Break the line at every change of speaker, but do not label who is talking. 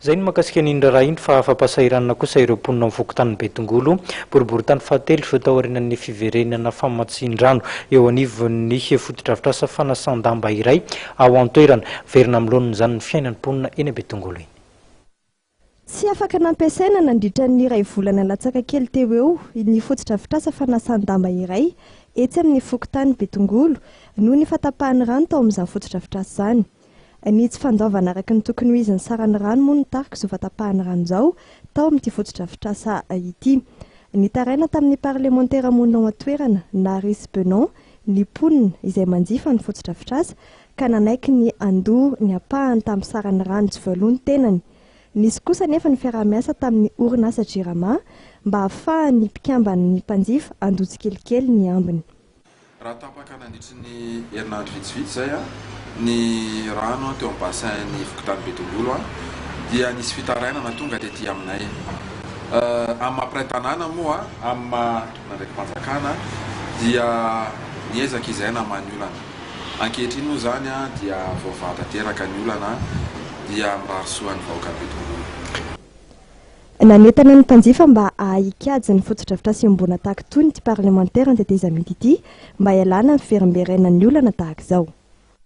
Zay ny makasika n'indra raha iny fa afa-pahasahiranana kosa ireo mponina amin'ny fokontan'i Betongolo, boriboritany fahatelo sy taorian'ny fiverenan'ny famatsian-drano eo anivon'ny fotodrafitrasa fanasan-damba iray ao an-toerana verina amloan'ny zany ny fiainan'ny mponina eny Betongolo iny.
Tsy afaka nampiasaina nandritra ny iray volana latsaka kely teo eo ny fotodrafitrasa fanasan-damba iray etsy amin'ny fokontan'i Betongolo noho ny fatapahan'ny rano tao amin'izany fotodrafitrasa izany. Ny tsy fandaovana araka ny tokony ho izy ny saran'ny rano moa nitarika izao fatapahan'ny rano izao tao amin'ity fotodrafitrasa ity. Ny taraina tamin'ny parlementaire monina ao an-toerana na risy benon ny mponina izay manjifa ny fotodrafitrasa ka nanaiky ny andoha ny apahany tamin'ny saran'ny rano tsy voalohany tenany. Nisy kosa nefa ny fiarah-miasa tamin'ny orinasa jirama mba ahafahany mpikambany ny mpanjifa andotsy kelikely ny ambiny.
Raha tapaka nandritry ny herinandro vitsivitsy zay ny rano teo amin'ny bassin-ny fokontan'i Betongolo dia nisy fitarainana tonga tetỳ aminay. Amin'ny mampiraitanana moa amin'ny ndraiky mpanjakana dia niezaka izay namany olana. Ankehitriny moa zany dia voavata teraka ny olana dia mirarisoan'ny vahoaka Betongolo.
Nanentana ny mpanjifa mba ahikajy ny fotodrafitrasa ambona tahaka itony ty parlementaire ny teteza mity ity mba ialana ny fiverenan'ny olana tahaka izao.